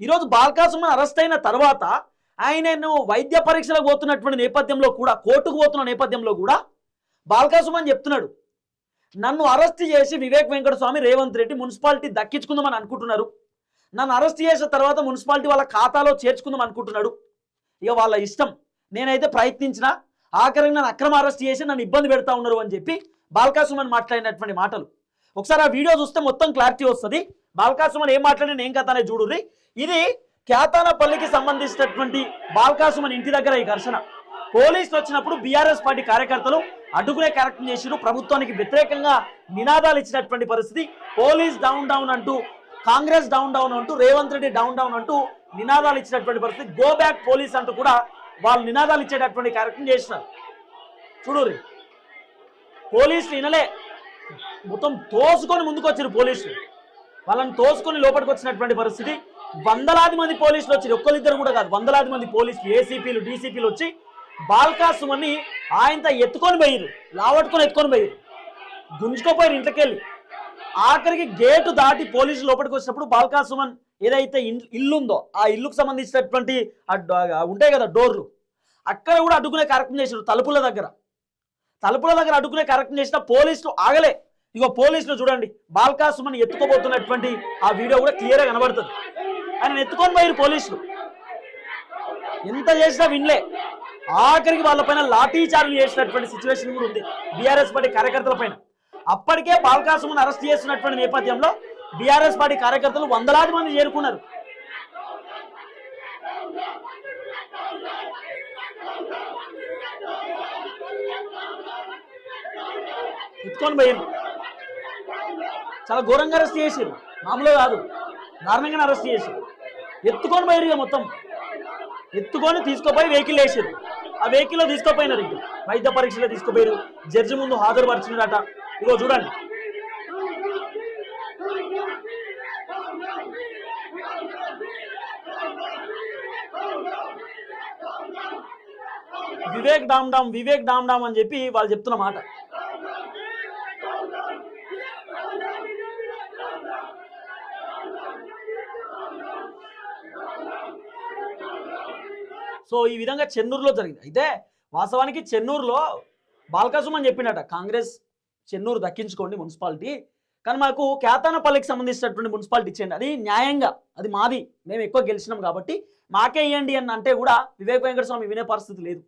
ఈరోజు బాల్కా సుమన్ అరెస్ట్ అయిన తర్వాత ఆయనను వైద్య పరీక్షలకు పోతున్నటువంటి నేపథ్యంలో కూడా, కోర్టుకు పోతున్న నేపథ్యంలో కూడా బాల్కా సుమన్ చెప్తున్నాడు, నన్ను అరెస్ట్ చేసి వివేక్ వెంకటస్వామి, రేవంత్ రెడ్డి మున్సిపాలిటీ దక్కించుకుందామని అనుకుంటున్నారు. నన్ను అరెస్ట్ చేసిన తర్వాత మున్సిపాలిటీ వాళ్ళ ఖాతాలో చేర్చుకుందాం అనుకుంటున్నాడు. ఇక వాళ్ళ ఇష్టం. నేనైతే ప్రయత్నించిన, ఆఖరికి నన్ను అక్రమ అరెస్ట్ చేసి నన్ను ఇబ్బంది పెడతా ఉన్నారు అని చెప్పి బాల్కా సుమన్ మాట్లాడినటువంటి మాటలు. ఒకసారి ఆ వీడియో చూస్తే మొత్తం క్లారిటీ వస్తుంది. బాల్కా సుమన్ ఏం మాట్లాడిన ఏం కథ అనేది చూడుర్రి. ఇది క్యాతానపల్లికి సంబంధించినటువంటి బాల్కా సుమన్ ఇంటి దగ్గర ఈ ఘర్షణ. పోలీసులు వచ్చినప్పుడు బీఆర్ఎస్ పార్టీ కార్యకర్తలు అడ్డుకునే కార్యక్రమం చేసిరు. ప్రభుత్వానికి వ్యతిరేకంగా నినాదాలు ఇచ్చినటువంటి పరిస్థితి. పోలీస్ డౌన్ డౌన్ అంటూ, కాంగ్రెస్ డౌన్ డౌన్ అంటూ, రేవంత్ రెడ్డి డౌన్ డౌన్ అంటూ నినాదాలు ఇచ్చినటువంటి పరిస్థితి. గో బ్యాక్ పోలీస్ అంటూ కూడా వాళ్ళు నినాదాలు ఇచ్చేటటువంటి కార్యక్రమం చేసినారు. చూడుర్రి, పోలీసులు వినలే, మొత్తం తోసుకొని ముందుకు వచ్చారు పోలీసులు. వాళ్ళని తోసుకొని లోపలికి వచ్చినటువంటి పరిస్థితి. వందలాది మంది పోలీసులు వచ్చారు, ఒక్కరిద్దరు కూడా కాదు, వందలాది మంది పోలీసులు, ఏసీపీలు, డీసీపీలు వచ్చి బాల్కా సుమన్ని ఆయనతో ఎత్తుకొని పోయిరు, లావట్టుకొని ఎత్తుకొని పోయిరు, గుంజుకోపోయారు ఇంట్లోకెళ్ళి. ఆఖరికి గేటు దాటి పోలీసులు లోపలికి వచ్చినప్పుడు బాల్కా సుమన్ ఏదైతే ఇల్లు ఉందో ఆ ఇల్లుకు సంబంధించినటువంటి ఉంటాయి కదా డోర్లు, అక్కడ కూడా అడ్డుకునే కార్యక్రమం చేశారు. తలుపుల దగ్గర అడ్డుకునే కార్యక్రమం చేసిన పోలీసులు ఆగలే. ఇగో పోలీసులు చూడండి, బాల్కా సుమన్ ఎత్తుకోబోతున్నటువంటి ఆ వీడియో కూడా క్లియర్గా కనబడుతుంది. ఆయన ఎత్తుకొని పోయారు పోలీసులు, ఎంత చేసినా వినలే. ఆఖరికి వాళ్ళపైన లాఠీ చార్జ్ చేసినటువంటి సిచ్యువేషన్ కూడా ఉంది బీఆర్ఎస్ పార్టీ కార్యకర్తల పైన. అప్పటికే బాల్కా సుమన్ అరెస్ట్ చేస్తున్నటువంటి నేపథ్యంలో బీఆర్ఎస్ పార్టీ కార్యకర్తలు వందలాది మంది చేరుకున్నారు. ఎత్తుకొని పోయారు, చాలా ఘోరంగా అరెస్ట్ చేసారు, మామూలుగా కాదు, దారుణంగానే అరెస్ట్ చేసారు. ఎత్తుకొని పోయారు, ఇక మొత్తం ఎత్తుకొని తీసుకుపోయి వెహికల్ వేసారు. ఆ వెహికల్లో తీసుకుపోయినారు, ఇంకా వైద్య పరీక్షలో తీసుకుపోయారు, జడ్జి ముందు హాజరుపరిచినారట. ఇగో చూడండి, వివేక్ డామ్ డామ్ అని చెప్పి వాళ్ళు చెప్తున్న మాట. సో ఈ విధంగా చెన్నూరులో జరిగింది. అయితే వాస్తవానికి చెన్నూరులో బాల్కా సుమన్ చెప్పినట, కాంగ్రెస్ చెన్నూరు దక్కించుకోండి మున్సిపాలిటీ, కానీ మాకు క్యాతానపల్లికి సంబంధించినటువంటి మున్సిపాలిటీ ఇచ్చేయండి, అది న్యాయంగా, అది మాది, మేము ఎక్కువ గెలిచినాం కాబట్టి మాకే ఇవ్వండి అని అంటే కూడా వివేక్ వెంకటస్వామి వినే పరిస్థితి లేదు.